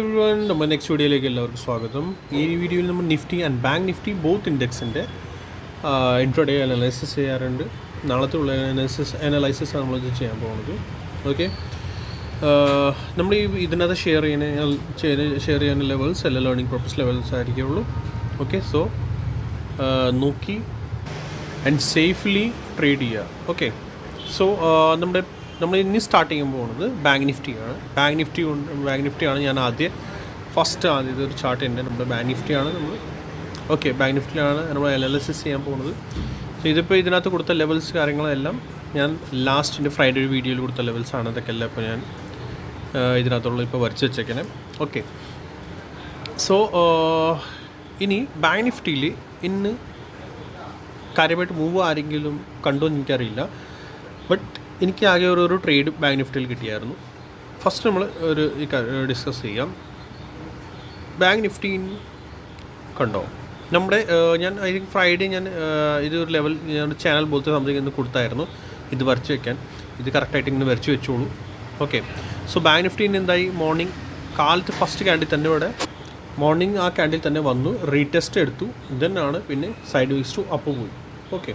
Everyone, നമ്മുടെ next വീഡിയോയിലേക്ക് എല്ലാവർക്കും സ്വാഗതം. ഈ വീഡിയോയിൽ നമ്മൾ Nifty and bank Nifty both ഇൻഡെക്സിൻ്റെ ഇൻട്രാഡേ അനലൈസിസ് ചെയ്യാറുണ്ട്. നാളത്തെ ഉള്ള അനലൈസിസ് നമ്മൾ ചെയ്യാൻ പോകുന്നത്. ഓക്കെ, നമ്മൾ ഇതിനകത്ത് ഷെയർ ചെയ്യുന്ന ലെവൽസ് എല്ലാ ലേണിംഗ് പർപ്പസ് ലെവൽസ് ആയിരിക്കുള്ളൂ. ഓക്കെ, സോ നോക്കി ആൻഡ് സേഫ്ലി ട്രേഡ് ചെയ്യുക. ഓക്കെ, സോ നമ്മൾ ഇനി സ്റ്റാർട്ട് ചെയ്യാൻ പോകുന്നത് ബാങ്ക് നിഫ്റ്റിയാണ്. ബാങ്ക് നിഫ്റ്റിയാണ് ഞാൻ ഫസ്റ്റ് ഒരു ചാർട്ട് ഉണ്ട്. നമ്മുടെ ബാങ്ക് നിഫ്റ്റിയാണ് ബാങ്ക് നിഫ്റ്റിയാണ് നമ്മൾ അനാലിസിസ് ചെയ്യാൻ പോകുന്നത്. സോ ഇതിപ്പോൾ ഇതിനകത്ത് കൊടുത്ത ലെവൽസ് കാര്യങ്ങളെല്ലാം ഞാൻ ലാസ്റ്റിൻ്റെ ഫ്രൈഡേ ഒരു വീഡിയോയിൽ കൊടുത്ത ലെവൽസാണ്. അതൊക്കെ എല്ലാം ഇപ്പോൾ ഞാൻ ഇതിനകത്തുള്ള ഇപ്പോൾ വരച്ച് വെച്ചേക്കണേ. ഓക്കെ, സോ ഇനി ബാങ്ക് നിഫ്റ്റിയിൽ ഇന്ന് കാര്യമായിട്ട് മൂവ് ആരെങ്കിലും കണ്ടോ എന്ന് എനിക്കറിയില്ല. ബട്ട് എനിക്ക് ആകെ ഒരു ട്രേഡ് ബാങ്ക് നിഫ്റ്റിയിൽ കിട്ടിയായിരുന്നു. ഫസ്റ്റ് നമ്മൾ ഡിസ്കസ് ചെയ്യാം. ബാങ്ക് നിഫ്റ്റി കണ്ടോ നമ്മുടെ ഞാൻ ഐ തിങ്ക് ഫ്രൈഡേ ഞാൻ ഇതൊരു ലെവൽ ഞാൻ ചാനൽ പോലത്തെ സംതിങ് ഇന്ന് കൊടുത്തായിരുന്നു ഇത് വരച്ച് വെക്കാൻ. ഇത് കറക്റ്റായിട്ട് ഇങ്ങനെ വരച്ച് വെച്ചോളൂ. ഓക്കെ, സോ ബാങ്ക് നിഫ്റ്റീന് എന്തായി, മോർണിംഗ് കാലത്ത് ഫസ്റ്റ് ക്യാൻഡിൽ തന്നെ ഇവിടെ മോർണിംഗ് ആ ക്യാൻഡിൽ തന്നെ വന്നു, റീടെസ്റ്റ് എടുത്തു, ഇതന്നെയാണ് പിന്നെ സൈഡ് വേസ് ടു അപ്പ് പോയി. ഓക്കെ,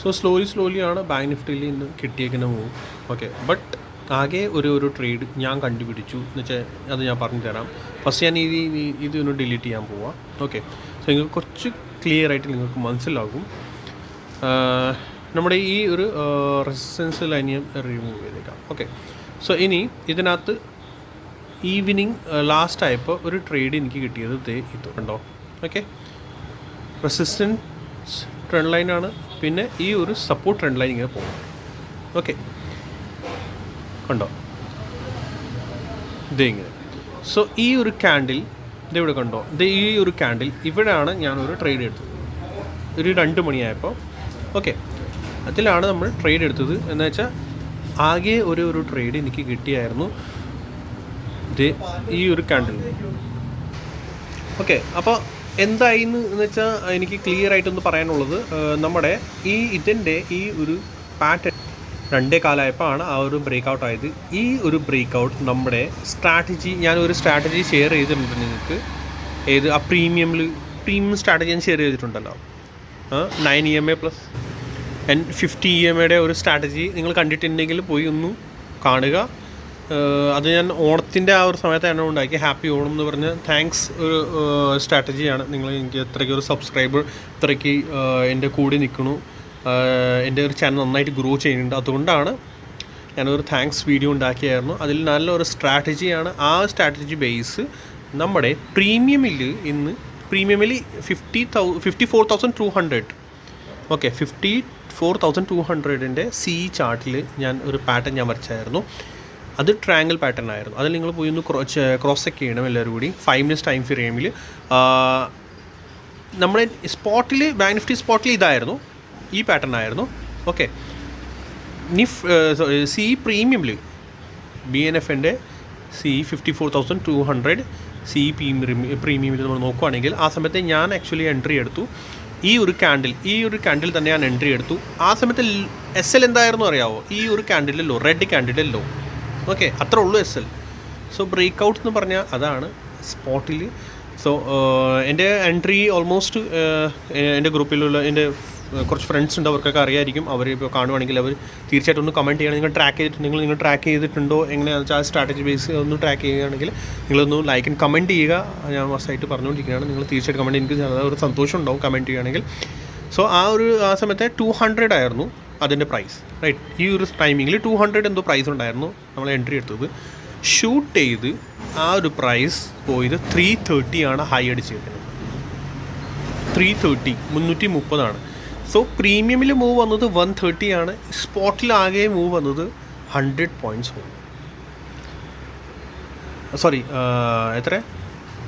സോ സ്ലോലിയാണ് ബാങ്ക് നിഫ്റ്റിയിൽ ഇന്ന് കിട്ടിയേക്കുന്ന മൂവ്. ഓക്കെ, ബട്ട് ആകെ ഒരു ട്രേഡ് ഞാൻ കണ്ടുപിടിച്ചു എന്ന് വെച്ചാൽ അത് ഞാൻ പറഞ്ഞു തരാം. ഫസ്റ്റ് ഞാൻ ഇതൊന്ന് ഡിലീറ്റ് ചെയ്യാൻ പോവാം. ഓക്കെ, സോ നിങ്ങൾക്ക് കുറച്ച് ക്ലിയർ ആയിട്ട് നിങ്ങൾക്ക് മനസ്സിലാകും. നമ്മുടെ ഈ ഒരു റെസിസ്റ്റൻസ് ലൈൻ ഞാൻ റിമൂവ് ചെയ്തേക്കാം. ഓക്കെ, സോ ഇനി ഇതിനകത്ത് ഈവനിങ് ലാസ്റ്റ് ആയപ്പോൾ ഒരു ട്രേഡ് എനിക്ക് കിട്ടിയത് ഇത് കണ്ടോ. ഓക്കെ, റെസിസ്റ്റൻസ് ട്രെൻഡ് ലൈനാണ്, പിന്നെ ഈ ഒരു സപ്പോർട്ട് ട്രെൻഡ് ലൈൻ ഇങ്ങനെ പോകും. ഓക്കെ, കണ്ടോ ഇങ്ങനെ. സോ ഈ ഒരു ക്യാൻഡിൽ ഇതിവിടെ കണ്ടോ, ഈ ഒരു ക്യാൻഡിൽ ഇവിടെയാണ് ഞാനൊരു ട്രേഡ് എടുത്തത് ഒരു 2 മണിയായപ്പോൾ. ഓക്കെ, അതിലാണ് നമ്മൾ ട്രേഡ് എടുത്തത്. എന്ന് വെച്ചാൽ ആകെ ഒരു ട്രേഡ് എനിക്ക് കിട്ടിയായിരുന്നു ഈ ഒരു ക്യാൻഡിൽ. ഓക്കെ, അപ്പോൾ എന്തായിന്ന് വെച്ചാൽ എനിക്ക് ക്ലിയർ ആയിട്ടൊന്ന് പറയാനുള്ളത്, നമ്മുടെ ഇതിൻ്റെ ഈ ഒരു പാറ്റേൺ 2 കാലമായപ്പോൾ ആണ് ആ ഒരു ബ്രേക്ക് ആയത്. ഈ ഒരു ബ്രേക്ക് ഔട്ട് നമ്മുടെ സ്ട്രാറ്റജി, ഞാനൊരു സ്ട്രാറ്റജി ഷെയർ ചെയ്തിട്ടുണ്ട് നിങ്ങൾക്ക്. ആ പ്രീമിയം സ്ട്രാറ്റജി ഞാൻ ഷെയർ ചെയ്തിട്ടുണ്ടല്ലോ, 9 EMA പ്ലസ് 50 EMAയുടെ ഒരു സ്ട്രാറ്റജി നിങ്ങൾ കണ്ടിട്ടുണ്ടെങ്കിൽ പോയി ഒന്ന് കാണുക. അത് ഞാൻ ഓണത്തിൻ്റെ ആ ഒരു സമയത്താണ് ഉണ്ടാക്കി. ഹാപ്പി ഓണം എന്ന് പറഞ്ഞ് താങ്ക്സ് ഒരു സ്ട്രാറ്റജിയാണ്. നിങ്ങൾ എനിക്ക് ഇത്രയ്ക്ക് ഒരു സബ്സ്ക്രൈബർ ഇത്രയ്ക്ക് എൻ്റെ കൂടെ നിൽക്കണു, എൻ്റെ ഒരു ചാനൽ നന്നായിട്ട് ഗ്രോ ചെയ്യുന്നുണ്ട്. അതുകൊണ്ടാണ് ഞാനൊരു താങ്ക്സ് വീഡിയോ ഉണ്ടാക്കിയായിരുന്നു. അതിൽ നല്ലൊരു സ്ട്രാറ്റജിയാണ്. ആ സ്ട്രാറ്റജി ബേസ് നമ്മുടെ പ്രീമിയമിൽ 54,200 ഓക്കെ 54,200ൻ്റെ ചാർട്ടിൽ ഞാൻ ഒരു പാറ്റേൺ ഞാൻ വരച്ചായിരുന്നു. അത് ട്രയാങ്കിൾ പാറ്റേൺ ആയിരുന്നു. അതിൽ നിങ്ങൾ പോയി ഒന്ന് ക്രോസ് ചെക്ക് ചെയ്യണം എല്ലാവരും കൂടി. 5 മിനിറ്റ്സ് ടൈം ഫ്രെയിമിൽ നമ്മുടെ സ്പോട്ടിൽ ബാങ്ക് നിഫ്റ്റി സ്പോട്ടിൽ ഇതായിരുന്നു, ഈ പാറ്റേൺ ആയിരുന്നു. ഓക്കെ, പ്രീമിയമിൽ BNFൻ്റെ 54,200 പ്രീമിയമിൽ നമ്മൾ നോക്കുകയാണെങ്കിൽ ആ സമയത്ത് ഞാൻ ആക്ച്വലി എൻട്രി എടുത്തു. ഈ ഒരു ക്യാൻഡിൽ തന്നെ ഞാൻ എൻട്രി എടുത്തു. ആ സമയത്ത് SL എന്തായിരുന്നു അറിയാവോ, ഈ ഒരു candle low, red candle low. Okay, അത്ര ഉള്ളൂ SL. സോ ബ്രേക്ക് ഔട്ട് എന്ന് പറഞ്ഞാൽ അതാണ് സ്പോട്ടിൽ. സോ എൻ്റെ എൻട്രി ഓൾമോസ്റ്റ് എൻ്റെ ഗ്രൂപ്പിലുള്ള എൻ്റെ കുറച്ച് ഫ്രണ്ട്സ് ഉണ്ട്, അവർക്കൊക്കെ അറിയായിരിക്കും. അവർ ഇപ്പോൾ കാണുവാണെങ്കിൽ അവർ തീർച്ചയായിട്ടും ഒന്ന് കമൻറ്റ് ചെയ്യണം. നിങ്ങൾ ട്രാക്ക് ചെയ്തിട്ടുണ്ടോ എങ്ങനെയാണെന്ന് വെച്ചാൽ ആ സ്ട്രാറ്റജി ബേസ് ഒന്ന് ട്രാക്ക് ചെയ്യുകയാണെങ്കിൽ നിങ്ങളൊന്ന് ലൈക്ക് ആൻഡ് കമൻറ്റ് ചെയ്യുക. ഞാൻ മസ്റ്റായിട്ട് പറഞ്ഞുകൊണ്ടിരിക്കുകയാണ്. നിങ്ങൾ തീർച്ചയായിട്ടും കമൻറ്റ്, എനിക്ക് ഒരു സന്തോഷം ഉണ്ടാവും കമൻറ്റ് ചെയ്യുകയാണെങ്കിൽ. സോ ആ സമയത്ത് 200 ആയിരുന്നു അതിൻ്റെ പ്രൈസ്, റൈറ്റ്. ഈ ഒരു ടൈമിങ്ങിൽ 200 എന്തോ പ്രൈസ് ഉണ്ടായിരുന്നു. നമ്മൾ എൻട്രി എടുത്തത് ഷൂട്ട് ചെയ്ത് ആ ഒരു പ്രൈസ് പോയത് 330 ആണ് ഹൈ അടിച്ചിരിക്കുന്നത്. 330 ആണ്. സോ പ്രീമിയമിൽ മൂവ് വന്നത് 130 ആണ്. സ്പോട്ടിൽ ആകെ മൂവ് വന്നത് 100 പോയിൻറ്റ്സ്. സോറി, എത്ര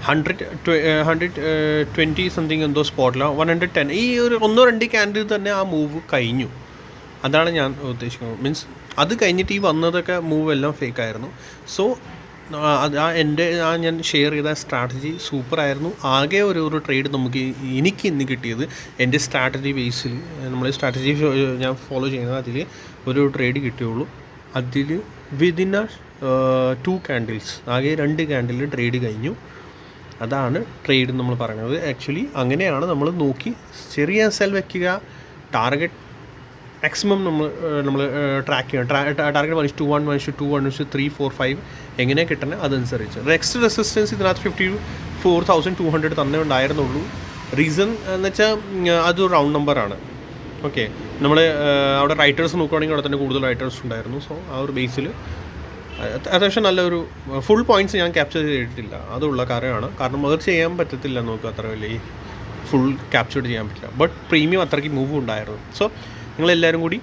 120 സംതിങ് എന്തോ സ്പോട്ടിലാണ്, 110. ഈ ഒരു 1-2 ക്യാൻഡിൽ തന്നെ ആ മൂവ് കഴിഞ്ഞു. അതാണ് ഞാൻ ഉദ്ദേശിക്കുന്നത്. മീൻസ് അത് കഴിഞ്ഞിട്ട് ഈ വന്നതൊക്കെ മൂവ് എല്ലാം ഫേക്കായിരുന്നു. സോ ഞാൻ ഷെയർ ചെയ്ത സ്ട്രാറ്റജി സൂപ്പറായിരുന്നു. ആകെ ഒരു ട്രേഡ് എനിക്ക് ഇന്ന് കിട്ടിയത് എൻ്റെ സ്ട്രാറ്റജി ബേസിൽ, നമ്മൾ സ്ട്രാറ്റജി ഞാൻ ഫോളോ ചെയ്യുന്നത് അതിൽ ഒരു ട്രേഡ് കിട്ടിയുള്ളൂ. അതിൽ വിതിൻ 2 ക്യാൻഡിൽസ്, ആകെ 2 ക്യാൻഡിൽ ട്രേഡ് കഴിഞ്ഞു. അതാണ് ട്രേഡ് നമ്മൾ പറയുന്നത്. ആക്ച്വലി അങ്ങനെയാണ് നമ്മൾ നോക്കി ചെറിയ സെൽ വയ്ക്കുക, ടാർഗറ്റ് മാക്സിമം നമ്മൾ ട്രാക്ക് ചെയ്യണം. ടാർഗറ്റ് 1:1, 1:2, 1:3, 4, 5 എങ്ങനെ കിട്ടണേ അതനുസരിച്ച്. നെക്സ്റ്റ് റെസിസ്റ്റൻസ് ഇതിനകത്ത് 54,200 തന്നെ ഉണ്ടായിരുന്നുള്ളൂ. റീസൺ എന്ന് വെച്ചാൽ അതൊരു റൗണ്ട് നമ്പറാണ്. ഓക്കെ, നമ്മൾ അവിടെ റൈറ്റേഴ്സ് നോക്കുകയാണെങ്കിൽ അവിടെ തന്നെ കൂടുതൽ റൈറ്റേഴ്സ് ഉണ്ടായിരുന്നു. സോ ആ ഒരു ബേസിൽ അത്യാവശ്യം നല്ലൊരു ഫുൾ പോയിൻറ്റ്സ് ഞാൻ ക്യാപ്ചർ ചെയ്തിട്ടില്ല. അതുള്ള കാര്യമാണ്. കാരണം അത് ചെയ്യാൻ പറ്റത്തില്ല, നമുക്ക് അത്ര വലിയ ഫുൾ ക്യാപ്ചർ ചെയ്യാൻ പറ്റില്ല. ബട്ട് പ്രീമിയം അത്രയ്ക്ക് മൂവ് ഉണ്ടായിരുന്നു. സോ നിങ്ങളെല്ലാവരും കൂടി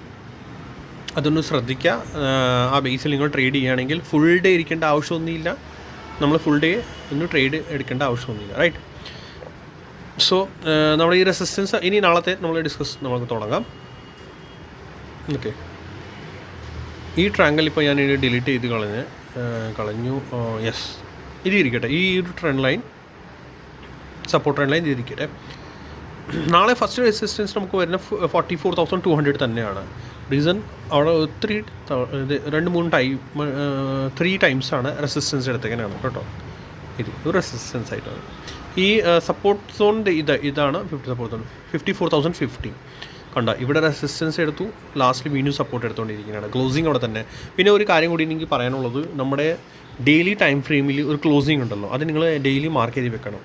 അതൊന്ന് ശ്രദ്ധിക്കുക. ആ ബേസിൽ നിങ്ങൾ ട്രേഡ് ചെയ്യുകയാണെങ്കിൽ ഫുൾ ഡേ ഇരിക്കേണ്ട ആവശ്യമൊന്നുമില്ല. നമ്മൾ ഫുൾ ഡേ ഒന്ന് ട്രേഡ് എടുക്കേണ്ട ആവശ്യമൊന്നുമില്ല. റൈറ്റ്. സോ നമ്മുടെ ഈ റെസിസ്റ്റൻസ് ഇനി നാളത്തെ നമ്മൾ നമുക്ക് തുടങ്ങാം. ഓക്കെ, ഈ ട്രാങ്കിൾ ഇപ്പോൾ ഞാൻ ഡിലീറ്റ് ചെയ്ത് കളഞ്ഞു. യെസ്, ഇത് ഇരിക്കട്ടെ. ഈ ഒരു trend line, support trend line ഇതിരിക്കട്ടെ. നാളെ ഫസ്റ്റ് റെസിസ്റ്റൻസ് നമുക്ക് വരുന്ന 44,200 തന്നെയാണ്. റീസൺ അവിടെ ഒത്തിരി 3 ടൈംസാണ് റെസിസ്റ്റൻസ് എടുത്തേക്കാനാണ് കേട്ടോ. ഇത് ഒരു റെസിസ്റ്റൻസ് ആയിട്ടാണ്. ഈ സപ്പോർട്ട് സോണിൻ്റെ ഇതാണ് 54,050. കണ്ട, ഇവിടെ റെസിസ്റ്റൻസ് എടുത്തു, ലാസ്റ്റ് വീണ്ടും സപ്പോർട്ട് എടുത്തുകൊണ്ടിരിക്കുകയാണ്. ക്ലോസിങ് അവിടെ തന്നെ. പിന്നെ ഒരു കാര്യം കൂടി എനിക്ക് പറയാനുള്ളത്, നമ്മുടെ ഡെയിലി ടൈം ഫ്രെയിമിൽ ഒരു ക്ലോസിങ് ഉണ്ടല്ലോ, അത് നിങ്ങൾ ഡെയിലി മാർക്ക് ചെയ്ത് വെക്കണം.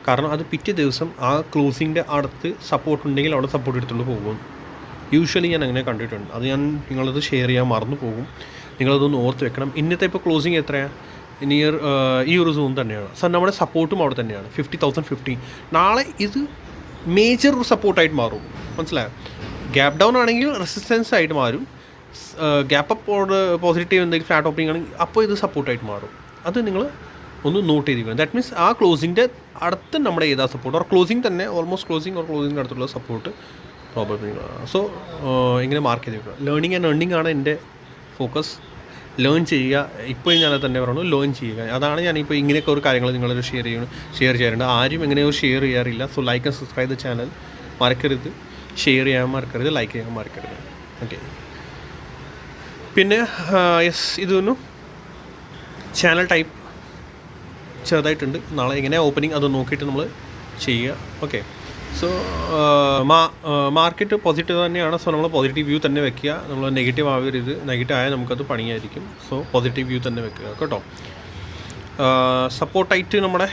കാരണം അത് പിറ്റേ ദിവസം ആ ക്ലോസിങ്ങിൻ്റെ അടുത്ത് സപ്പോർട്ട് ഉണ്ടെങ്കിൽ അവിടെ സപ്പോർട്ട് എടുത്തുകൊണ്ട് പോകും. യൂഷ്വലി ഞാൻ അങ്ങനെ കണ്ടിട്ടുണ്ട്. അത് നിങ്ങളത് ഷെയർ ചെയ്യാൻ മറന്നു പോകും. നിങ്ങളതൊന്ന് ഓർത്ത് വെക്കണം. ഇന്നത്തെ ഇപ്പോൾ ക്ലോസിങ് എത്രയാണ്? നിയർ ഈ ഒരു സോൺ തന്നെയാണ്. സോ നമ്മുടെ സപ്പോർട്ടും അവിടെ തന്നെയാണ് 50,050. നാളെ ഇത് മേജർ സപ്പോർട്ടായിട്ട് മാറും. മനസ്സിലായോ? ഗ്യാപ്പ് ഡൗൺ ആണെങ്കിൽ റെസിസ്റ്റൻസ് ആയിട്ട് മാറും. ഗ്യാപ്പ് അപ്പ് പോസിറ്റീവ് എന്തെങ്കിലും ഫ്ലാറ്റ് ഓപ്പണിംഗ് ആണെങ്കിൽ അപ്പോൾ ഇത് സപ്പോർട്ടായിട്ട് മാറും. അത് നിങ്ങൾ ഒന്ന് നോട്ട് ചെയ്തിരിക്കണം. ദാറ്റ് മീൻസ് ആ ക്ലോസിൻ്റെ അടുത്ത് നമ്മുടെ ഏതാ സപ്പോർട്ട്, ഓർ ക്ലോസിങ് തന്നെ ഓൾമോസ്റ്റ് ക്ലോസിങ് അടുത്തുള്ള സപ്പോർട്ട് പ്രോബബ്ലി. സോ ഇങ്ങനെ മാർക്ക് ചെയ്തിരിക്കണം. ലേണിംഗ് ആൻഡ് ഏർണിംഗ് ആണ് എൻ്റെ ഫോക്കസ്. ലേൺ ചെയ്യുക. ഇപ്പോഴും ഞാനത് തന്നെ പറഞ്ഞു, ലേൺ ചെയ്യുക. അതാണ് ഞാനിപ്പോൾ ഇങ്ങനെയൊക്കെ ഒരു കാര്യങ്ങൾ നിങ്ങളൊരു ഷെയർ ചെയ്യാറുണ്ട്. ആരും എങ്ങനെയോ ഷെയർ ചെയ്യാറില്ല. So like and subscribe the channel മറക്കരുത്. ഷെയർ ചെയ്യാൻ മറക്കരുത്, ലൈക്ക് ചെയ്യാൻ മറക്കരുത്. ഓക്കെ, പിന്നെ യെസ്, ഇതൊന്നു ചാനൽ ടൈപ്പ് ചെറുതായിട്ടുണ്ട്. നാളെ എങ്ങനെയാണ് ഓപ്പണിംഗ് അത് നോക്കിയിട്ട് നമ്മൾ ചെയ്യുക. ഓക്കെ, സോ മാർക്കറ്റ് പോസിറ്റീവ് തന്നെയാണ്. സോ നമ്മൾ പോസിറ്റീവ് വ്യൂ തന്നെ വെക്കുക. നമ്മൾ നെഗറ്റീവ് ആവരുത്. നെഗറ്റീവ് ആയാൽ നമുക്കത് പണിയായിരിക്കും. സോ പോസിറ്റീവ് വ്യൂ തന്നെ വെക്കുക കേട്ടോ. സപ്പോർട്ടായിട്ട് നമ്മുടെ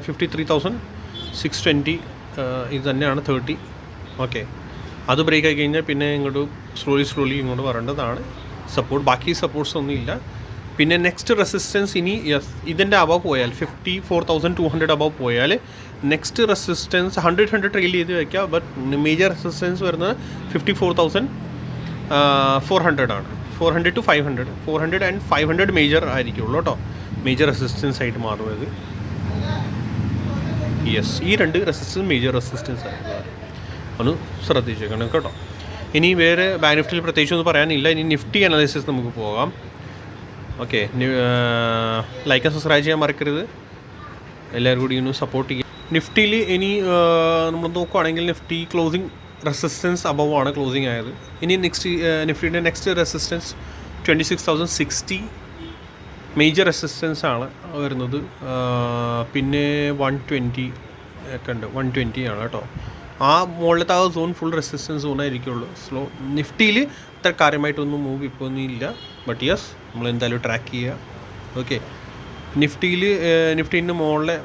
53,620 ഇത് തന്നെയാണ് 30. ഓക്കെ, അത് ബ്രേക്ക് ആയി കഴിഞ്ഞാൽ പിന്നെ ഇങ്ങോട്ട് സ്ലോലി ഇങ്ങോട്ട് വരേണ്ടതാണ് സപ്പോർട്ട്. ബാക്കി സപ്പോർട്ട്സ് ഒന്നും ഇല്ല. പിന്നെ നെക്സ്റ്റ് റെസിസ്റ്റൻസ് ഇനി ഇതിൻ്റെ അബവ് പോയാൽ 54,200 അബവ് പോയാൽ നെക്സ്റ്റ് റെസിസ്റ്റൻസ് 100 ട്രെയിൽ ചെയ്ത് വയ്ക്കുക. ബട്ട് മേജർ റെസിസ്റ്റൻസ് വരുന്നത് 54,400 ആണ്. 400 to 500, 400 and 500 മേജർ ആയിരിക്കുള്ളൂ കേട്ടോ. മേജർ റെസിസ്റ്റൻസ് ആയിട്ട് മാറുന്നത്. യെസ്, ഈ 2 റെസിസ്റ്റൻസ് മേജർ റെസിസ്റ്റൻസ് ആയിരുന്നു. ഒന്ന് ശ്രദ്ധിച്ചേക്കണം കേട്ടോ. ഇനി വേറെ ബാങ്ക് നിഫ്റ്റിയിൽ പ്രത്യേകിച്ച് ഒന്നും പറയാനില്ല. ഇനി നിഫ്റ്റി അനാലിസിസ് നമുക്ക് പോകാം. ഓക്കെ, ലൈക്ക് ആൻഡ് സബ്സ്ക്രൈബ് ചെയ്യാൻ മറക്കരുത്. എല്ലാവരും കൂടി ഒന്ന് സപ്പോർട്ട് ചെയ്യുക. നിഫ്റ്റിയിൽ ഇനി നമ്മൾ നോക്കുകയാണെങ്കിൽ നിഫ്റ്റി ക്ലോസിങ് റെസിസ്റ്റൻസ് അബവ് ആണ് ക്ലോസിങ് ആയത്. ഇനി നിഫ്റ്റിയുടെ നെക്സ്റ്റ് റെസിസ്റ്റൻസ് 26,060 മേജർ റെസിസ്റ്റൻസ് ആണ് വരുന്നത്. പിന്നെ 120 ഒക്കെ ഉണ്ട്. 120 ആണ് കേട്ടോ. ആ മുകളിലത്തെ ആ സോൺ ഫുൾ റെസിസ്റ്റൻസ് സോണായിരിക്കുള്ളൂ. നിഫ്റ്റിയിൽ അത്ര കാര്യമായിട്ടൊന്നും മൂവ് ഇപ്പോൾ ഒന്നും ഇല്ല. ബട്ട് യെസ്, നമ്മൾ എന്തായാലും ട്രാക്ക് ചെയ്യുക. ഓക്കെ, നിഫ്റ്റീൻ്റെ മുകളിലെ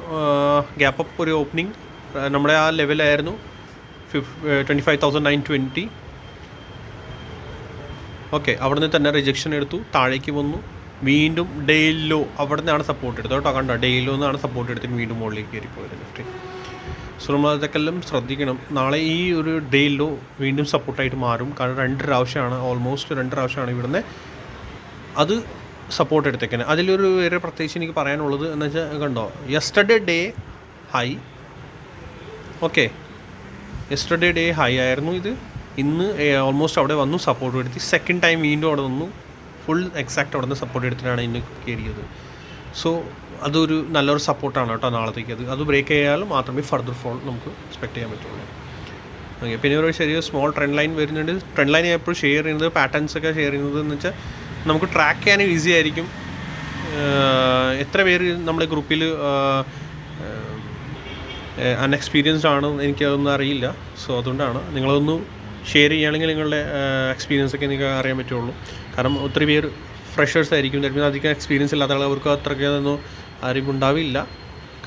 ഗ്യാപ്പ് അപ്പ് ഒരു ഓപ്പണിംഗ് നമ്മുടെ ആ ലെവലായിരുന്നു 25,920. ഓക്കെ, അവിടെ നിന്ന് തന്നെ റിജക്ഷൻ എടുത്തു, താഴേക്ക് വന്നു, വീണ്ടും ഡേ ലോ അവിടെ നിന്നാണ് സപ്പോർട്ട് എടുത്തത് കേട്ടോ. കണ്ടോ, ഡേ ലോ എന്നാണ് സപ്പോർട്ട് എടുത്തിട്ട് വീണ്ടും മുകളിലേക്ക് കയറിപ്പോയത് നിഫ്റ്റി. സോ നമ്മൾ അതൊക്കെ എല്ലാം ശ്രദ്ധിക്കണം. നാളെ ഈ ഒരു ഡേ ലോ വീണ്ടും സപ്പോർട്ടായിട്ട് മാറും. കാരണം 2 പ്രാവശ്യമാണ്, ഓൾമോസ്റ്റ് 2 പ്രാവശ്യമാണ് ഇവിടുന്ന് അത് സപ്പോർട്ട് എടുത്തേക്കുന്നത്. അതിലൊരു വേറെ പ്രത്യേകിച്ച് എനിക്ക് പറയാനുള്ളത് എന്ന് വെച്ചാൽ കണ്ടോ, yesterday day high. Okay, yesterday day high ആയിരുന്നു ഇത്. ഇന്ന് ഓൾമോസ്റ്റ് അവിടെ വന്നു സപ്പോർട്ട് എടുത്തി. സെക്കൻഡ് ടൈം വീണ്ടും അവിടെ വന്നു ഫുൾ എക്സാക്റ്റ് അവിടെ നിന്ന് സപ്പോർട്ട് എടുത്തിട്ടാണ് ഇന്ന് കയറിയത്. സോ അതൊരു നല്ലൊരു സപ്പോർട്ടാണ് കേട്ടോ നാളത്തേക്ക്. അത് ബ്രേക്ക് ചെയ്യാൽ മാത്രമേ ഫർദർ ഫോൾ നമുക്ക് എക്സ്പെക്ട് ചെയ്യാൻ പറ്റുള്ളൂ. ഓക്കെ, പിന്നെ ഒരു ചെറിയ സ്മോൾ ട്രെൻഡ് ലൈൻ വരുന്നുണ്ട്. ട്രെൻഡ് ലൈൻ ഞാൻ എപ്പോഴും ഷെയർ ചെയ്യുന്നത് പാറ്റേൺസൊക്കെ ഷെയർ ചെയ്യുന്നത് എന്ന് വെച്ചാൽ നമുക്ക് ട്രാക്ക് ചെയ്യാനും ഈസി ആയിരിക്കും. എത്ര പേര് നമ്മുടെ ഗ്രൂപ്പിൽ അൺഎക്സ്പീരിയൻസ്ഡ് ആണ് എനിക്കതൊന്നും അറിയില്ല. സോ അതുകൊണ്ടാണ് നിങ്ങളതൊന്ന് ഷെയർ ചെയ്യുകയാണെങ്കിൽ നിങ്ങളുടെ എക്സ്പീരിയൻസൊക്കെ നിങ്ങൾക്ക് അറിയാൻ പറ്റുള്ളൂ. കാരണം ഒത്തിരി പേര് ഫ്രഷേഴ്സ് ആയിരിക്കും, അധികം എക്സ്പീരിയൻസ് ഇല്ലാത്ത ആളുകൾ, അവർക്ക് അത്രയ്ക്കൊന്നും അറിവുണ്ടാവില്ല.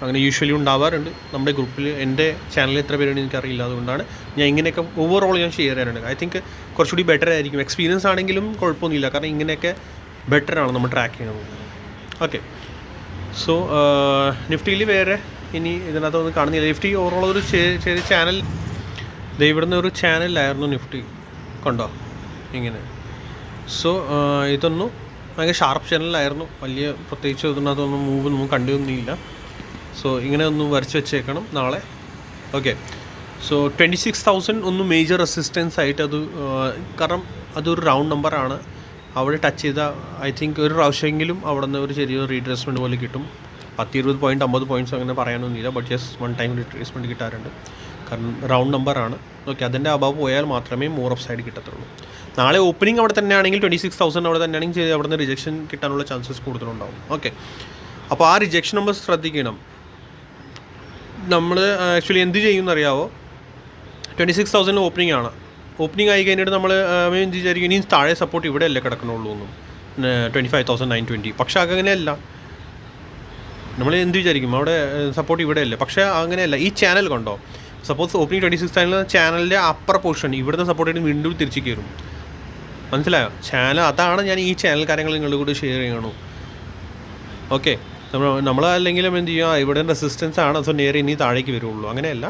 അങ്ങനെ യൂഷ്വലി ഉണ്ടാവാറുണ്ട് നമ്മുടെ ഗ്രൂപ്പിൽ. എൻ്റെ ചാനലിൽ എത്ര പേരാണ് എനിക്കറിയില്ല. അതുകൊണ്ടാണ് ഞാൻ ഇങ്ങനെയൊക്കെ ഓവറോൾ ഞാൻ ഷെയർ ചെയ്യാറുണ്ട്. ഐ തിങ്ക് കുറച്ചുകൂടി ബെറ്റർ ആയിരിക്കും. എക്സ്പീരിയൻസ് ആണെങ്കിലും കുഴപ്പമൊന്നുമില്ല, കാരണം ഇങ്ങനെയൊക്കെ ബെറ്ററാണ് നമ്മൾ ട്രാക്ക് ചെയ്യുന്നത്. ഓക്കെ, സോ നിഫ്റ്റിയിൽ വേറെ ഇനി ഇതിനകത്തൊന്നും കാണുന്നില്ല. നിഫ്റ്റി ഓവറോൾ ഒരു ചെറിയ ചാനൽ, ഇവിടുന്ന് ഒരു ചാനലിലായിരുന്നു നിഫ്റ്റി, കണ്ടോ ഇങ്ങനെ. സോ ഇതൊന്നും ഭയങ്കര ഷാർപ്പ് ചാനലായിരുന്നു, വലിയ പ്രത്യേകിച്ച് ഇതിനകത്തൊന്നും മൂവ് ഒന്നും കണ്ടൊന്നുമില്ല. സോ ഇങ്ങനെ ഒന്ന് വരച്ച് വെച്ചേക്കണം നാളെ. ഓക്കെ, സോ 26,000 ഒന്ന് മേജർ റെസിസ്റ്റൻസ് ആയിട്ട് അത്, കാരണം അതൊരു റൗണ്ട് നമ്പറാണ്. അവിടെ ടച്ച് ചെയ്താൽ ഐ തിങ്ക് ഒരു പ്രാവശ്യമെങ്കിലും അവിടെ നിന്ന് ഒരു ചെറിയൊരു റീട്രേസ്മെൻറ്റ് പോലെ കിട്ടും. 10-20 പോയിൻറ്റ് 50 പോയിൻറ്റ്സ് അങ്ങനെ പറയാനൊന്നുമില്ല, but just one time retracement കിട്ടാറുണ്ട്, കാരണം റൗണ്ട് നമ്പറാണ്. ഓക്കെ, അതിൻ്റെ അബവ് പോയാൽ മാത്രമേ മോർ ഓഫ് സൈഡ് കിട്ടത്തുള്ളൂ. നാളെ ഓപ്പണിംഗ് അവിടെ തന്നെ ആണെങ്കിൽ 26,000 അവിടെ തന്നെ ആണെങ്കിൽ അവിടെ നിന്ന് റിജക്ഷൻ കിട്ടാനുള്ള ചാൻസസ് കൂടുതലുണ്ടാവും. ഓക്കെ, അപ്പോൾ ആ റിജക്ഷൻ നമ്മൾ ശ്രദ്ധിക്കണം. നമ്മൾ ആക്ച്വലി എന്ത് ചെയ്യുമെന്നറിയാവോ, 26,000 ഓപ്പണിംഗ് ആണ്. ഓപ്പണിംഗ് ആയി കഴിഞ്ഞിട്ട് നമ്മൾ എന്ത് വിചാരിക്കും, ഇനി താഴെ സപ്പോർട്ട് ഇവിടെ അല്ലേ കിടക്കണുള്ളൂ എന്നും, 25,920. പക്ഷേ അങ്ങനെയല്ല. നമ്മൾ എന്ത് വിചാരിക്കും, അവിടെ സപ്പോർട്ട് ഇവിടെ അല്ലേ, പക്ഷേ അങ്ങനെയല്ല. ഈ ചാനൽ കണ്ടോ, സപ്പോസ് ഓപ്പണിംഗ് 26,000 ചാനലിൻ്റെ അപ്പർ പോർഷൻ ഇവിടുന്ന് സപ്പോർട്ട് ചെയ്ത് വീണ്ടും തിരിച്ച് കയറും. മനസ്സിലായോ? ചാനൽ അതാണ് ഞാൻ ഈ ചാനൽ കാര്യങ്ങൾ നിങ്ങളുടെ കൂടെ ഷെയർ ചെയ്യണു. ഓക്കെ, നമ്മൾ അല്ലെങ്കിലും എന്ത് ചെയ്യുക, ഇവിടെ റെസിസ്റ്റൻസ് ആണ്, സോ നേരെ ഇനി താഴേക്ക് വരുള്ളൂ, അങ്ങനെയല്ല.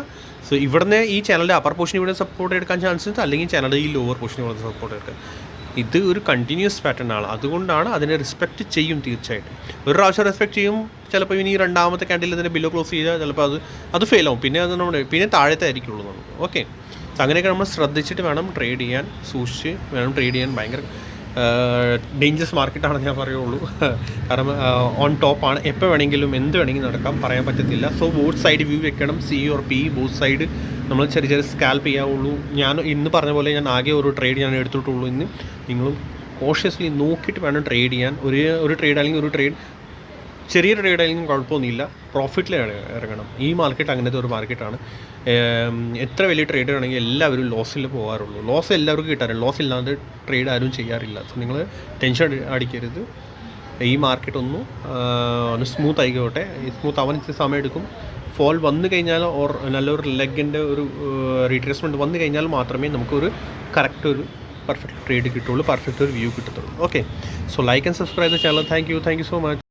സോ ഇവിടുന്ന് ഈ ചാനലിൻ്റെ അപ്പർ പോർഷൻ ഇവിടെ സപ്പോർട്ട് എടുക്കാൻ ചാൻസസ്, അല്ലെങ്കിൽ ചാനലിൻ്റെ ഈ ലോവർ പോർഷൻ ഇവിടെ സപ്പോർട്ട് എടുക്കാൻ. ഇത് ഒരു കണ്ടിന്യൂസ് പാറ്റേൺ ആണ്, അതുകൊണ്ടാണ് അതിനെ റെസ്പെക്റ്റ് ചെയ്യും. തീർച്ചയായിട്ടും ഒരു പ്രാവശ്യം റെസ്പെക്റ്റ് ചെയ്യും. ചിലപ്പോൾ ഇനി രണ്ടാമത്തെ ക്യാൻഡിൽ ഇതിൻ്റെ ബില്ലോ ക്ലോസ് ചെയ്താൽ ചിലപ്പോൾ അത് ഫെയിലാവും, പിന്നെ അത് പിന്നെ താഴത്തെ ആയിരിക്കുള്ളൂ നമുക്ക്. ഓക്കെ, അങ്ങനെയൊക്കെ നമ്മൾ ശ്രദ്ധിച്ചിട്ട് വേണം ട്രേഡ് ചെയ്യാൻ, സൂക്ഷിച്ച് വേണം ട്രേഡ് ചെയ്യാൻ. ഭയങ്കര ഡേഞ്ചറസ് മാർക്കറ്റാണെന്ന് ഞാൻ പറയുള്ളൂ, കാരണം ഓൺ ടോപ്പാണ്. എപ്പോൾ വേണമെങ്കിലും എന്ത് വേണമെങ്കിലും നടക്കാം, പറയാൻ പറ്റത്തില്ല. സോ ബോത്ത് സൈഡ് വ്യൂ വെക്കണം, C or P both side നമ്മൾ ചെറിയ ചെറിയ സ്കാൽപ്പ് ചെയ്യാവുള്ളൂ. ഞാൻ ഇന്ന് പറഞ്ഞ പോലെ ഞാൻ ആകെ ഒരു ട്രേഡ് ഞാൻ എടുത്തിട്ടുള്ളൂ. ഇന്ന് നിങ്ങളും കോഷ്യസ്ലി നോക്കിയിട്ട് വേണം ട്രേഡ് ചെയ്യാൻ. ഒരു ട്രേഡ് അല്ലെങ്കിൽ ഒരു ട്രേഡ്, ചെറിയ ട്രേഡ് ആയാലും കുഴപ്പമൊന്നുമില്ല, പ്രോഫിറ്റിൽ ഇറങ്ങണം. ഈ മാർക്കറ്റ് അങ്ങനത്തെ ഒരു മാർക്കറ്റാണ്. എത്ര വലിയ ട്രേഡർ ആണെങ്കിൽ എല്ലാവരും ലോസിൽ പോകാറുള്ളൂ. ലോസ് എല്ലാവർക്കും കിട്ടാറില്ല, ലോസ് ഇല്ലാതെ ട്രേഡ് ആരും ചെയ്യാറില്ല. സോ നിങ്ങൾ ടെൻഷൻ അടിക്കരുത്. ഈ മാർക്കറ്റ് ഒന്ന് സ്മൂത്ത് ആയിക്കോട്ടെ. സ്മൂത്ത് ആവാൻ ഇച്ചിരി സമയം എടുക്കും. ഫോൾ വന്നു കഴിഞ്ഞാൽ ഓർ നല്ലൊരു ലെഗിൻ്റെ ഒരു റീട്രേസ്മെൻറ്റ് വന്നു കഴിഞ്ഞാൽ മാത്രമേ നമുക്കൊരു കറക്റ്റ് ഒരു പെർഫെക്റ്റ് ട്രേഡ് കിട്ടുള്ളൂ, പെർഫെക്റ്റ് ഒരു വ്യൂ കിട്ടത്തുള്ളൂ. Okay, so like and subscribe the channel. Thank you so much.